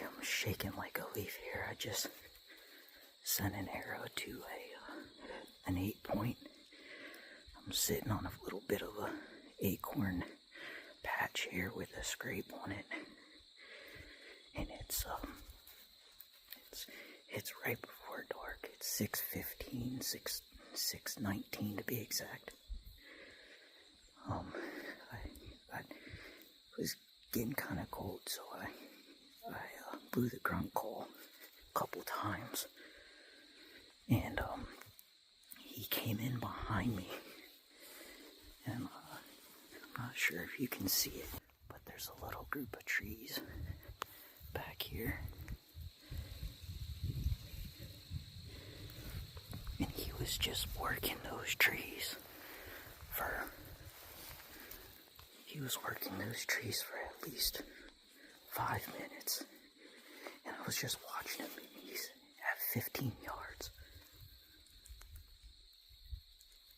I'm shaking like a leaf here. I just sent an arrow to an 8-point. I'm sitting on a little bit of a acorn patch here with a scrape on it, and it's right before dark. It's 6:15, 6:19 to be exact. I was getting kind of cold, so I blew the grunt call a couple times, and he came in behind me, and I'm not sure if you can see it, but there's a little group of trees back here, and he was just working those trees for at least 5 minutes, and I was just watching him. He's at 15 yards,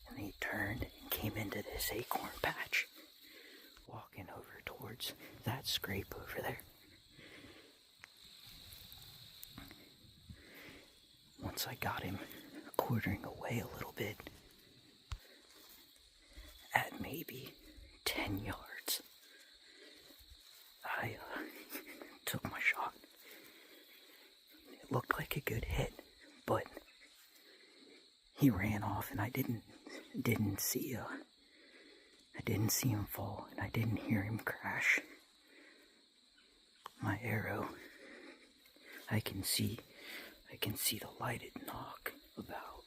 and he turned and came into this acorn patch, walking over towards that scrape over there. Once I got him quartering away a little bit, at maybe 10 yards, I took my shot. It looked like a good hit, but he ran off, and I didn't see him fall, and I didn't hear him crash. My arrow, I can see the lighted knock about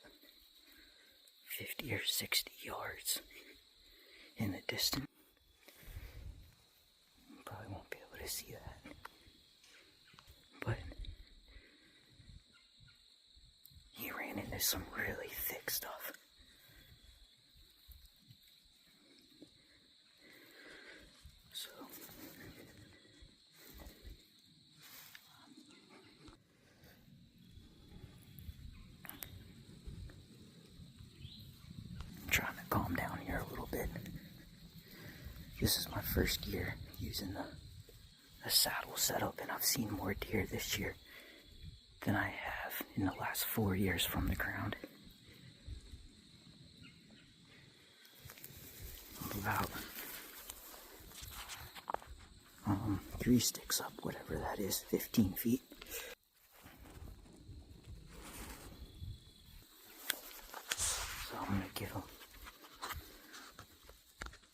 50 or 60 yards in the distance. You probably won't be able to see that, but he ran into some really thick stuff. So I'm trying to calm down here a little bit. This is my first year using the saddle setup, and I've seen more deer this year than I have in the last 4 years from the ground. I'm about 3 sticks up, whatever that is, 15 feet. So I'm gonna give them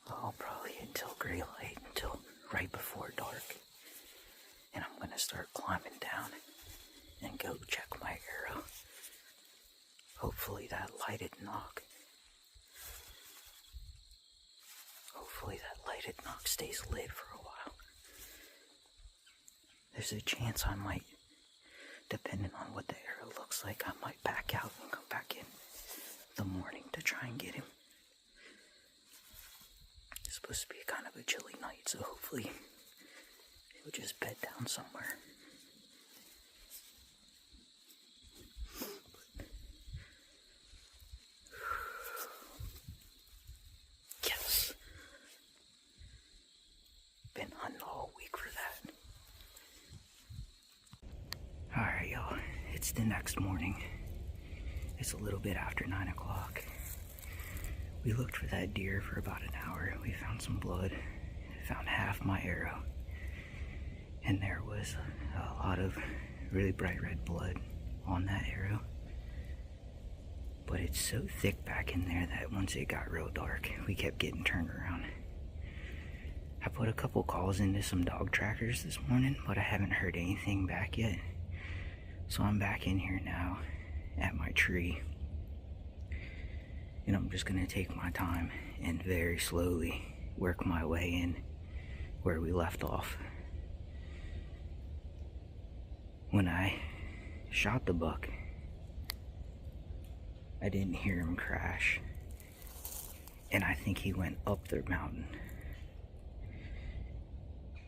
probably until gray light, until right before dark, and I'm gonna start climbing down and go check my arrow. Hopefully that lighted knock stays lit for a while. There's a chance I might, depending on what the arrow looks like, I might back out and come back in the morning to try and get him. It's supposed to be kind of a chilly night, so hopefully he'll just bed down somewhere. Yes. Been hunting all week for that. Alright, y'all. It's the next morning. It's a little bit after 9 o'clock. We looked for that deer for about an hour. We found some blood. Found half my arrow. And there was a lot of really bright red blood on that arrow. But it's so thick back in there that once it got real dark, we kept getting turned around. I put a couple calls into some dog trackers this morning, but I haven't heard anything back yet. So I'm back in here now at my tree. And I'm just gonna take my time and very slowly work my way in where we left off. When I shot the buck, I didn't hear him crash, and I think he went up the mountain.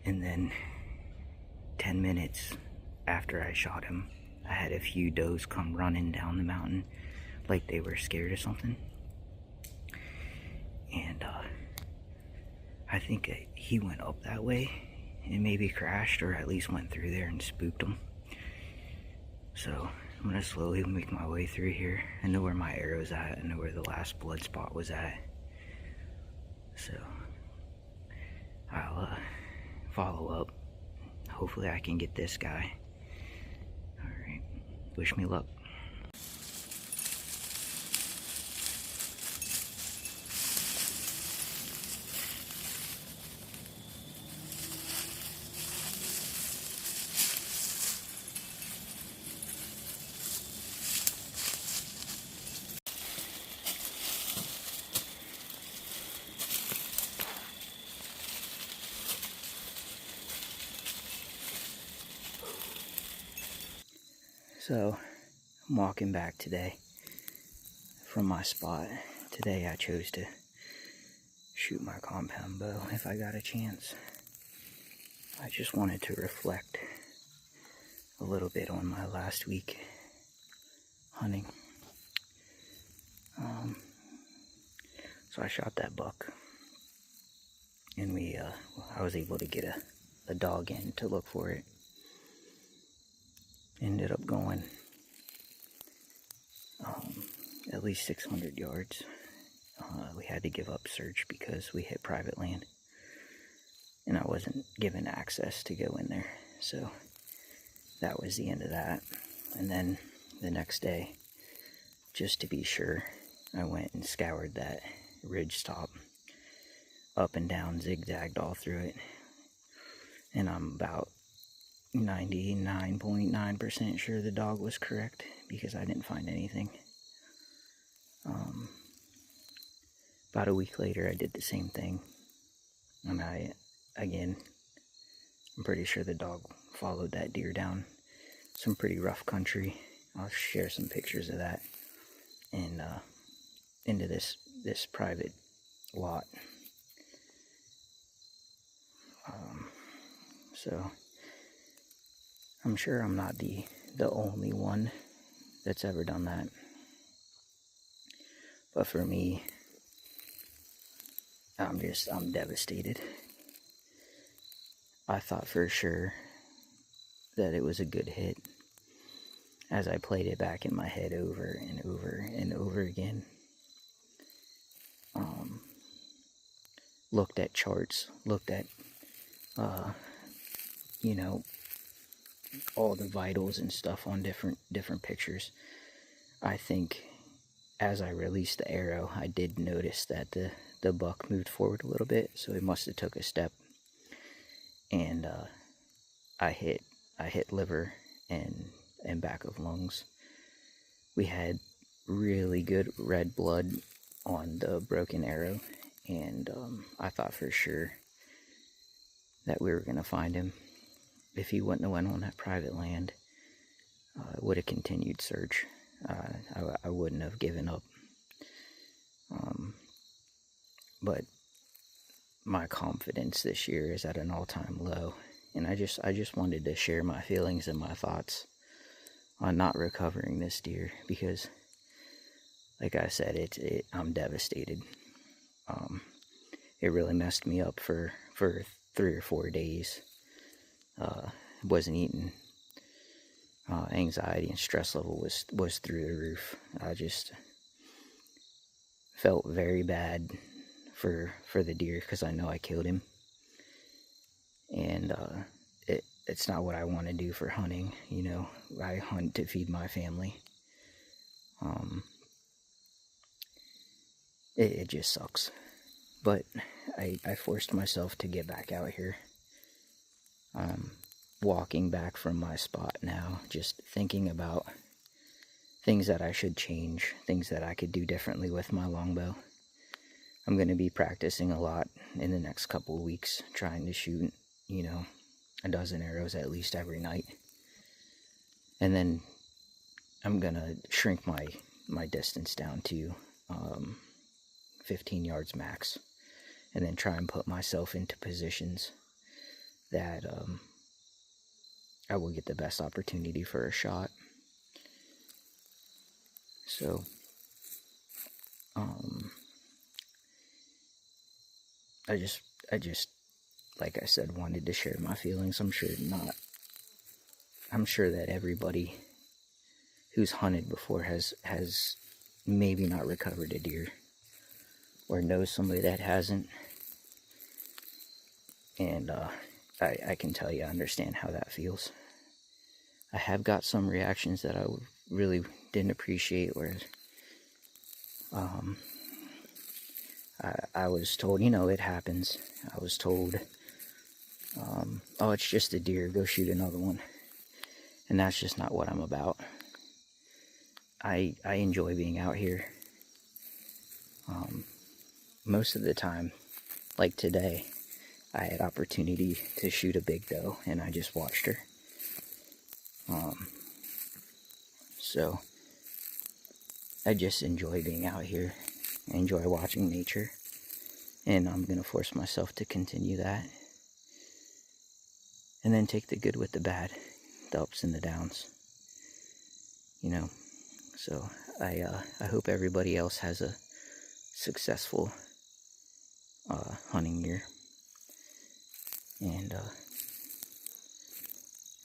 And then 10 minutes after I shot him, I had a few does come running down the mountain like they were scared or something. And I think he went up that way, it maybe crashed or at least went through there and spooked them. So I'm gonna slowly make my way through here. I know where my arrow's at. I know where the last blood spot was at. So I'll follow up. Hopefully I can get this guy. Alright, wish me luck. So I'm walking back today from my spot. Today I chose to shoot my compound bow if I got a chance. I just wanted to reflect a little bit on my last week hunting. So I shot that buck, and I was able to get a dog in to look for it. Ended up going at least 600 yards. We had to give up search because we hit private land, and I wasn't given access to go in there. So that was the end of that. And then the next day, just to be sure, I went and scoured that ridge top up and down, zigzagged all through it, and I'm about 99.9% sure the dog was correct because I didn't find anything. About a week later, I did the same thing, and I'm pretty sure the dog followed that deer down some pretty rough country. I'll share some pictures of that, and into this private lot. So I'm sure I'm not the only one that's ever done that. But for me, I'm devastated. I thought for sure that it was a good hit as I played it back in my head over and over and over again. Looked at charts, looked at, all the vitals and stuff on different pictures. I think as I released the arrow, I did notice that the buck moved forward a little bit, so it must have took a step, and I hit liver and back of lungs. We had really good red blood on the broken arrow, and I thought for sure that we were going to find him. If he wouldn't have went on that private land, I would have continued search. I wouldn't have given up. But my confidence this year is at an all-time low, and I just wanted to share my feelings and my thoughts on not recovering this deer, because like I said, I'm devastated. It really messed me up for 3 or 4 days. Wasn't eating. Anxiety and stress level was through the roof. I just felt very bad for the deer because I know I killed him, and it's not what I want to do for hunting. I hunt to feed my family. It just sucks, but I forced myself to get back out here. Walking back from my spot now, just thinking about things that I should change, things that I could do differently with my longbow. I'm going to be practicing a lot in the next couple of weeks, trying to shoot, a dozen arrows at least every night. And then I'm going to shrink my distance down to 15 yards max, and then try and put myself into positions that I will get the best opportunity for a shot. So, I just like I said, wanted to share my feelings. I'm sure that everybody who's hunted before has maybe not recovered a deer, or knows somebody that hasn't. And I can tell you, I understand how that feels. I have got some reactions that I really didn't appreciate, where I was told, it happens. I was told, oh, it's just a deer, go shoot another one. And that's just not what I'm about. I enjoy being out here. Most of the time, like today, I had opportunity to shoot a big doe, and I just watched her. So I just enjoy being out here. I enjoy watching nature, and I'm going to force myself to continue that. And then take the good with the bad, the ups and the downs. So I hope everybody else has a successful hunting year. And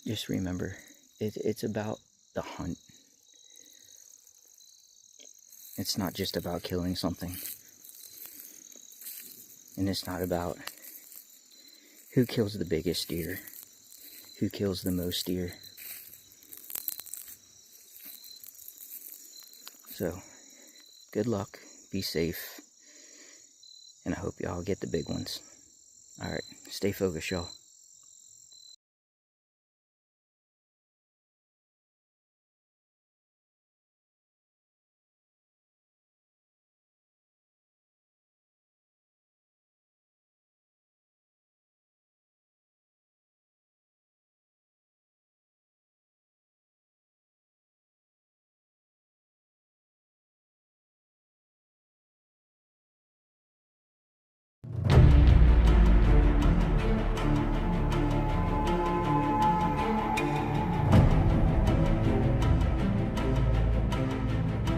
just remember, it's about the hunt. It's not just about killing something. And it's not about who kills the biggest deer, who kills the most deer. So, good luck, be safe, and I hope y'all get the big ones. Alright, stay focused, y'all.